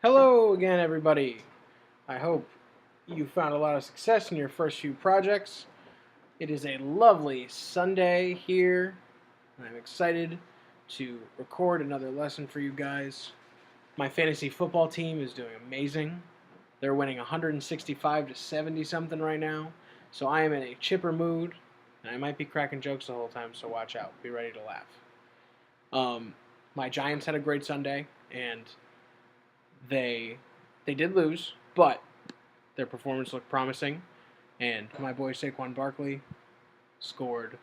Hello again, everybody. I hope you found a lot of success in your first few projects. It is a lovely Sunday here, and I'm excited to record another lesson for you guys. My fantasy football team is doing amazing. They're winning 165 to 70 something right now, so I am in a chipper mood, and I might be cracking jokes the whole time, so watch out. Be ready to laugh. My Giants had a great Sunday, and they they did lose, but their performance looked promising, and my boy Saquon Barkley scored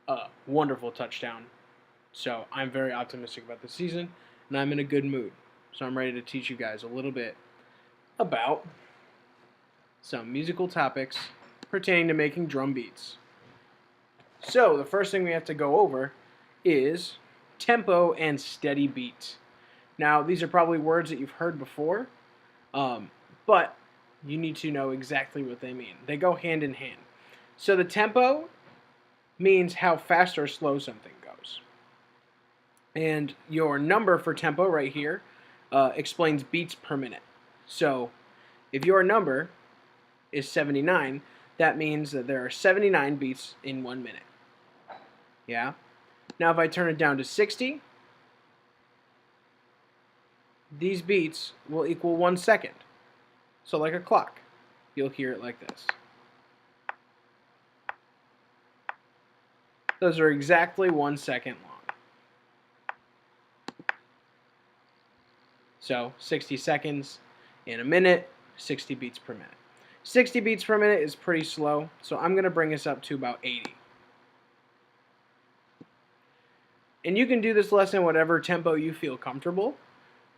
a wonderful touchdown. So I'm very optimistic about the season, and I'm in a good mood. So I'm ready to teach you guys a little bit about some musical topics pertaining to making drum beats. So the first thing we have to go over is tempo and steady beat. Now, these are probably words that you've heard before, but you need to know exactly what they mean. They go hand in hand. So the tempo means how fast or slow something goes. And your number for tempo right here explains beats per minute. So if your number is 79, that means that there are 79 beats in 1 minute. Yeah? Now if I turn it down to 60, these beats will equal 1 second. So like a clock, you'll hear it like this. Those are exactly 1 second long. So 60 seconds in a minute, 60 beats per minute. 60 beats per minute is pretty slow, so I'm going to bring us up to about 80. And you can do this lesson whatever tempo you feel comfortable,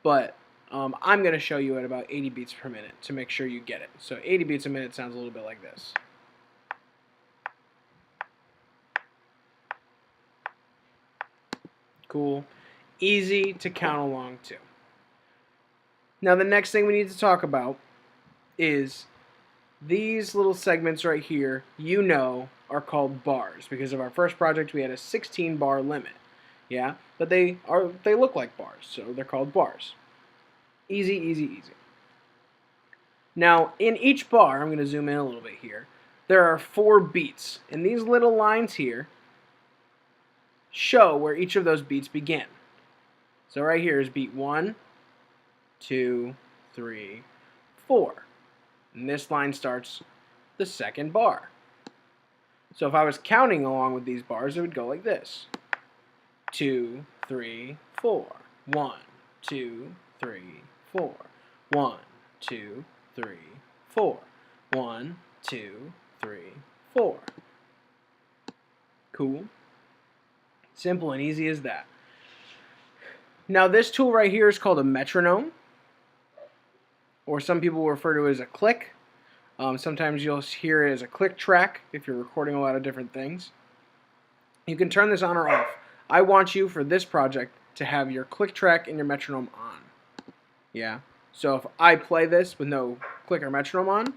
but I'm going to show you at about 80 beats per minute to make sure you get it. So 80 beats a minute sounds a little bit like this. Cool. Easy to count along to. Now the next thing we need to talk about is these little segments right here, are called bars. Because of our first project, we had a 16 bar limit. Yeah, but they look like bars, so they're called bars. Easy, easy, easy. Now, in each bar, I'm going to zoom in a little bit here, there are 4 beats. And these little lines here show where each of those beats begin. So right here is beat 1, 2, 3, 4. And this line starts the second bar. So if I was counting along with these bars, it would go like this. 2, 3, 4. 1, 2, 3, 4. 1, 2, 3, 4. 1, 2, 3, 4. Cool. Simple and easy as that. Now this tool right here is called a metronome, or some people refer to it as a click. Sometimes you'll hear it as a click track if you're recording a lot of different things. You can turn this on or off. I want you for this project to have your click track and your metronome on. Yeah. So if I play this with no click or metronome on,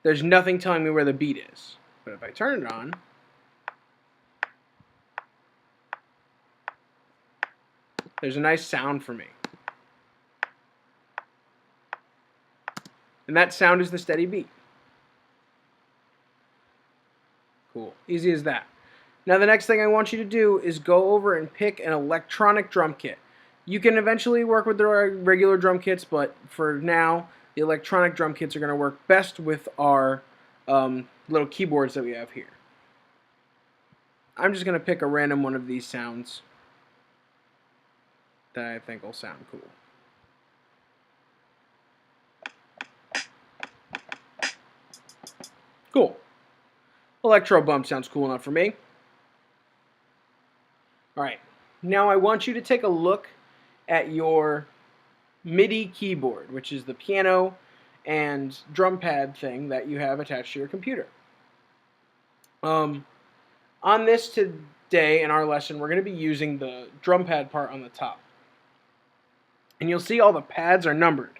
there's nothing telling me where the beat is. But if I turn it on, there's a nice sound for me. And that sound is the steady beat. Cool. Easy as that. Now the next thing I want you to do is go over and pick an electronic drum kit. You can eventually work with the regular drum kits, but for now, the electronic drum kits are going to work best with our little keyboards that we have here. I'm just going to pick a random one of these sounds that I think will sound cool. Cool. Electro bump sounds cool enough for me. Alright, now I want you to take a look at your MIDI keyboard, which is the piano and drum pad thing that you have attached to your computer. On this today in our lesson, we're going to be using the drum pad part on the top. And you'll see all the pads are numbered,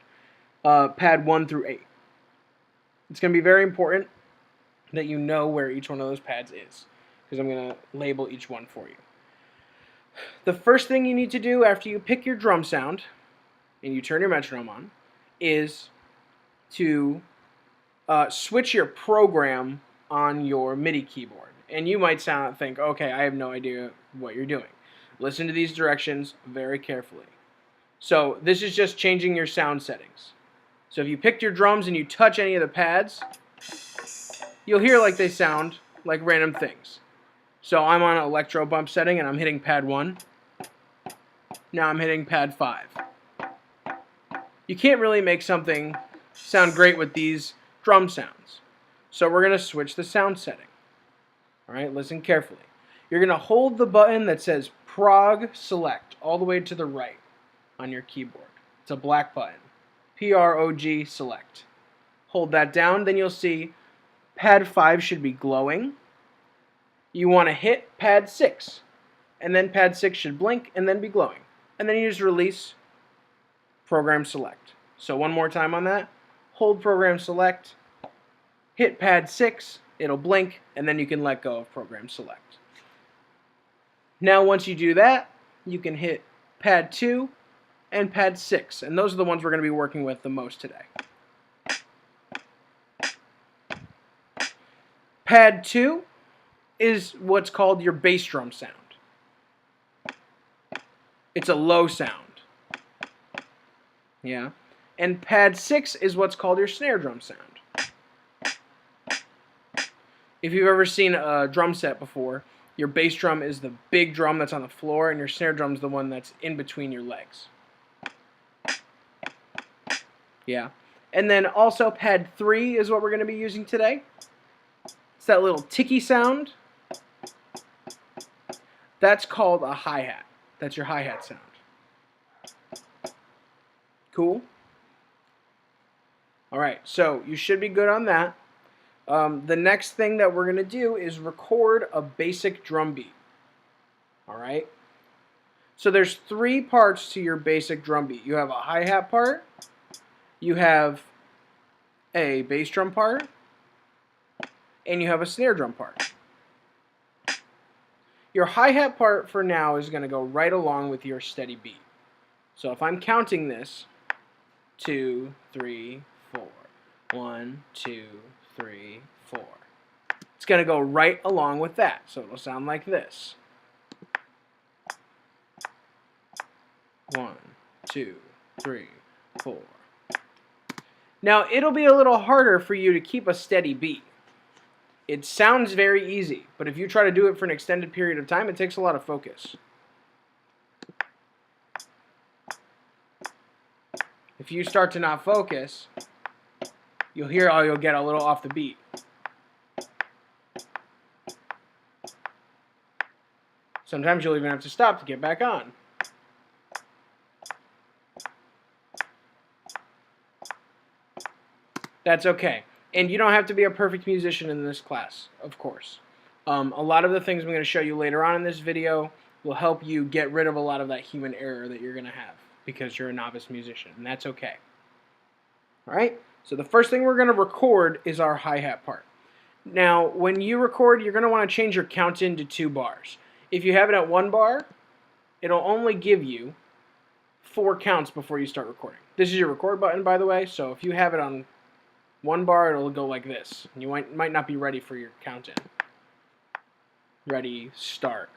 pad 1 through 8. It's going to be very important that you know where each one of those pads is, because I'm going to label each one for you. The first thing you need to do after you pick your drum sound and you turn your metronome on, is to switch your program on your MIDI keyboard. And you might think, okay, I have no idea what you're doing. Listen to these directions very carefully. So this is just changing your sound settings. So if you picked your drums and you touch any of the pads, you'll hear like they sound like random things. So I'm on electro bump setting and I'm hitting pad 1. Now I'm hitting pad 5. You can't really make something sound great with these drum sounds. So we're going to switch the sound setting. Alright, listen carefully. You're going to hold the button that says Prog Select all the way to the right on your keyboard. It's a black button. Prog Select. Hold that down, then you'll see pad 5 should be glowing. You want to hit pad 6, and then pad 6 should blink and then be glowing. And then you just release Program Select. So one more time on that. Hold Program Select, hit pad 6, it'll blink, and then you can let go of Program Select. Now once you do that, you can hit pad 2 and pad 6, and those are the ones we're going to be working with the most today. Pad 2 is what's called your bass drum sound. It's a low sound. Yeah. And pad 6 is what's called your snare drum sound. If you've ever seen a drum set before, your bass drum is the big drum that's on the floor, and your snare drum is the one that's in between your legs. Yeah. And then also pad 3 is what we're going to be using today. It's that little ticky sound. That's called a hi-hat. That's your hi-hat sound. Cool? Alright, so you should be good on that. The next thing that we're going to do is record a basic drum beat. Alright? So there's 3 parts to your basic drum beat. You have a hi-hat part, you have a bass drum part, and you have a snare drum part. Your hi-hat part for now is going to go right along with your steady beat. So if I'm counting this, 2, 3, 4, 1, 2, 3, 4. It's going to go right along with that. So it'll sound like this. 1, 2, 3, 4. Now it'll be a little harder for you to keep a steady beat. It sounds very easy, but if you try to do it for an extended period of time, it takes a lot of focus. If you start to not focus, you'll get a little off the beat. Sometimes you'll even have to stop to get back on. That's okay. And you don't have to be a perfect musician in this class, of course. A lot of the things I'm going to show you later on in this video will help you get rid of a lot of that human error that you're going to have because you're a novice musician, and that's okay. Alright, so the first thing we're going to record is our hi-hat part. Now, when you record, you're going to want to change your count in to 2 bars. If you have it at 1 bar, it'll only give you 4 counts before you start recording. This is your record button, by the way, so if you have it on 1 bar, it'll go like this. You might not be ready for your count in. Ready, start.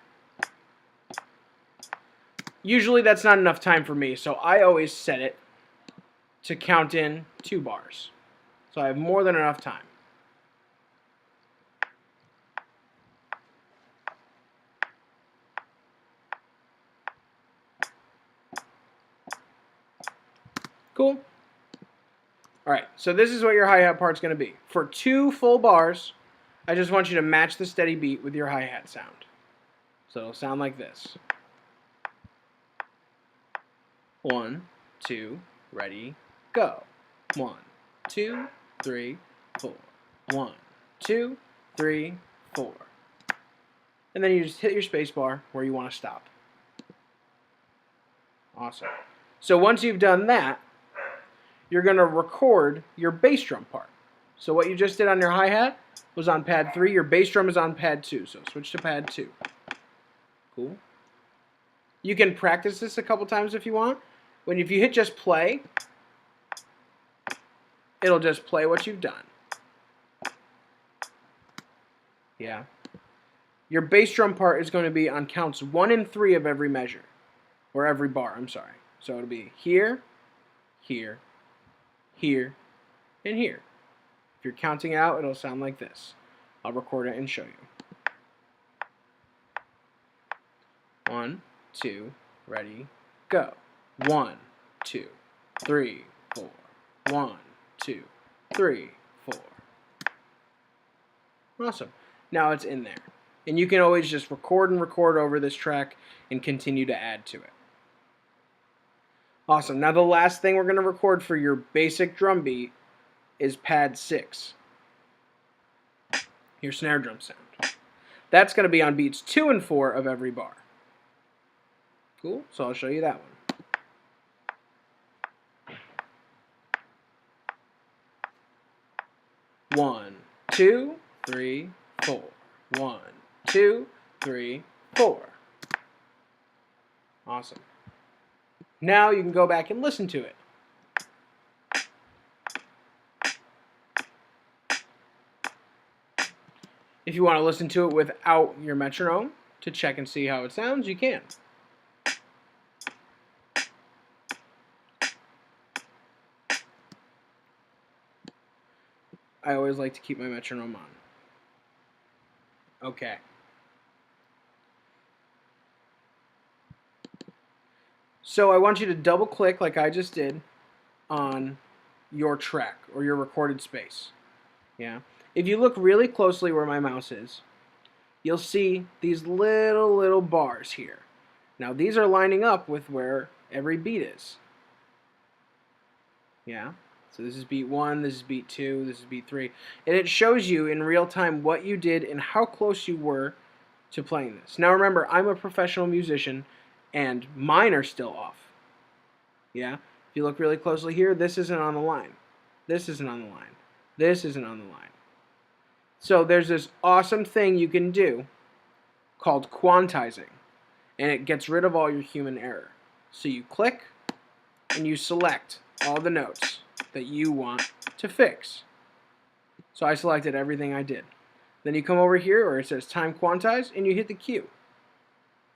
Usually that's not enough time for me, so I always set it to count in 2 bars. So I have more than enough time. Cool? Alright, so this is what your hi-hat part's going to be. For 2 full bars, I just want you to match the steady beat with your hi-hat sound. So it'll sound like this. 1, 2, ready, go. 1, 2, 3, 4. 1, 2, 3, 4. And then you just hit your space bar where you want to stop. Awesome. So once you've done that, you're going to record your bass drum part. So what you just did on your hi-hat was on pad 3. Your bass drum is on pad 2. So switch to pad 2. Cool. You can practice this a couple times if you want. if you hit just play, it'll just play what you've done. Yeah. Your bass drum part is going to be on counts 1 and 3 of every measure, or every bar, I'm sorry. So it'll be here, here, here, and here. If you're counting out, it'll sound like this. I'll record it and show you. 1, 2, ready, go. 1, 2, 3, 4. 1, 2, 3, 4. Awesome. Now it's in there. And you can always just record and record over this track and continue to add to it. Awesome. Now the last thing we're going to record for your basic drum beat is pad 6. Your snare drum sound. That's going to be on beats 2 and 4 of every bar. Cool? So I'll show you that one. 1, 2, 3, 4. 1, 2, 3, 4. Awesome. Now you can go back and listen to it. If you want to listen to it without your metronome to check and see how it sounds, you can. I always like to keep my metronome on. Okay. So I want you to double click like I just did on your track or your recorded space. Yeah. If you look really closely where my mouse is, you'll see these little bars here. Now these are lining up with where every beat is. Yeah. So this is beat 1, this is beat 2, this is beat 3. And it shows you in real time what you did and how close you were to playing this. Now remember, I'm a professional musician and mine are still off. Yeah? If you look really closely here, this isn't on the line. This isn't on the line. This isn't on the line. So there's this awesome thing you can do called quantizing. And it gets rid of all your human error. So you click and you select all the notes that you want to fix. So I selected everything I did. Then you come over here where it says time quantize and you hit the Q.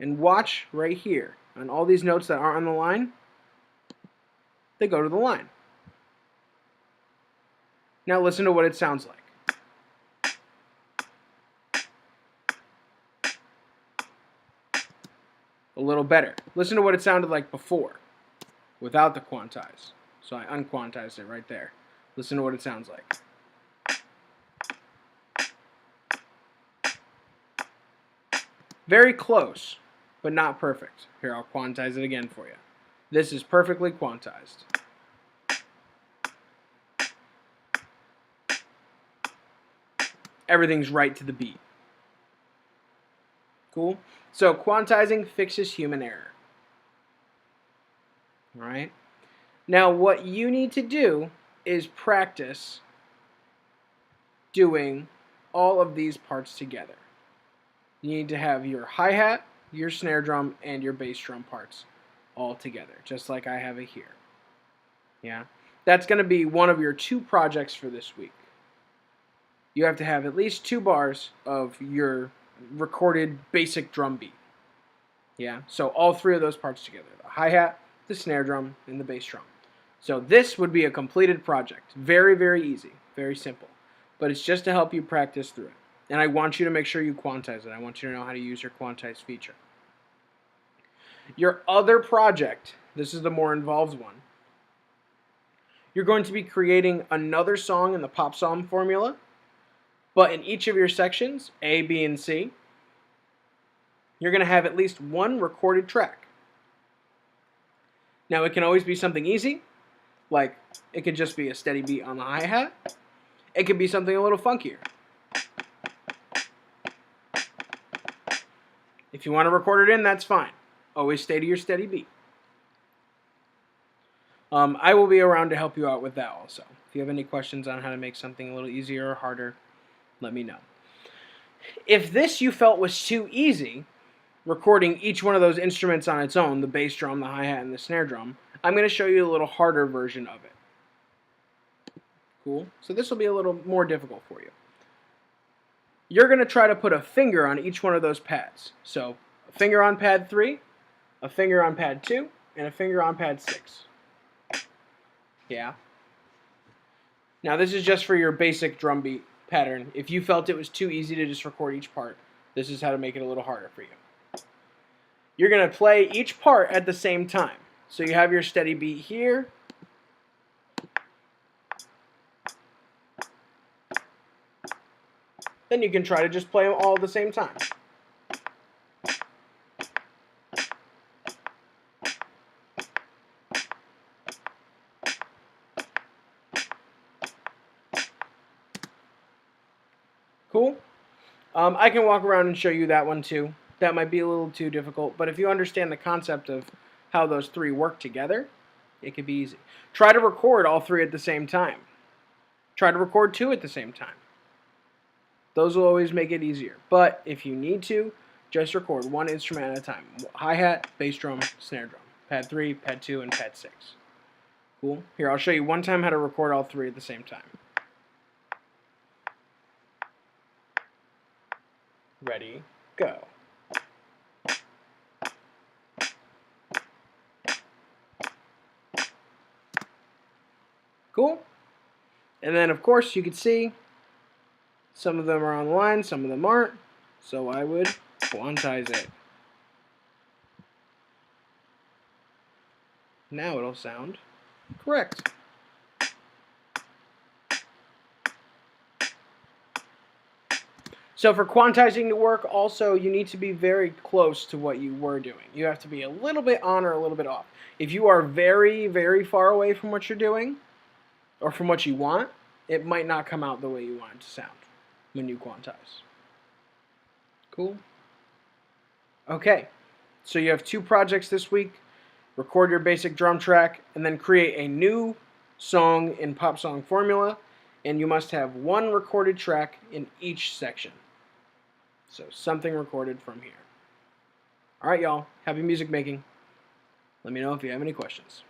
And watch right here on all these notes that aren't on the line, they go to the line. Now listen to what it sounds like. A little better. Listen to what it sounded like before without the quantize. So I unquantized it right there. Listen to what it sounds like. Very close, but not perfect. Here, I'll quantize it again for you. This is perfectly quantized. Everything's right to the beat. Cool? So quantizing fixes human error. All right? Now, what you need to do is practice doing all of these parts together. You need to have your hi-hat, your snare drum, and your bass drum parts all together, just like I have it here. Yeah? That's going to be one of your 2 projects for this week. You have to have at least 2 bars of your recorded basic drum beat. Yeah? So all 3 of those parts together. The hi-hat, the snare drum, and the bass drum. So this would be a completed project. Very, very easy. Very simple. But it's just to help you practice through it. And I want you to make sure you quantize it. I want you to know how to use your quantize feature. Your other project, this is the more involved one. You're going to be creating another song in the pop song formula, but in each of your sections, A, B, and C, you're going to have at least 1 recorded track. Now it can always be something easy, like it could just be a steady beat on the hi-hat. It could be something a little funkier. If you want to record it in, that's fine. Always stay to your steady beat. I will be around to help you out with that also. If you have any questions on how to make something a little easier or harder, let me know. If this you felt was too easy, recording each one of those instruments on its own, the bass drum, the hi-hat, and the snare drum, I'm going to show you a little harder version of it. Cool. So this will be a little more difficult for you. You're going to try to put a finger on each one of those pads. So a finger on pad 3, a finger on pad 2, and a finger on pad 6. Yeah. Now this is just for your basic drum beat pattern. If you felt it was too easy to just record each part, this is how to make it a little harder for you. You're going to play each part at the same time. So you have your steady beat here. Then you can try to just play them all at the same time. Cool? I can walk around and show you that one too. That might be a little too difficult, but if you understand the concept of how those three work together, it could be easy. Try to record all three at the same time. Try to record two at the same time. Those will always make it easier. But if you need to, just record one instrument at a time. Hi-hat, bass drum, snare drum. Pad 3, pad 2, and pad 6. Cool? Here, I'll show you one time how to record all three at the same time. Ready, go. Cool? And then, of course, you can see some of them are on the line, some of them aren't. So I would quantize it. Now it'll sound correct. So for quantizing to work, also, you need to be very close to what you were doing. You have to be a little bit on or a little bit off. If you are very, very far away from what you're doing, or from what you want, it might not come out the way you want it to sound when you quantize. Cool? Okay, so you have 2 projects this week. Record your basic drum track, and then create a new song in Pop Song Formula, and you must have 1 recorded track in each section. So something recorded from here. Alright, y'all. Happy music making. Let me know if you have any questions.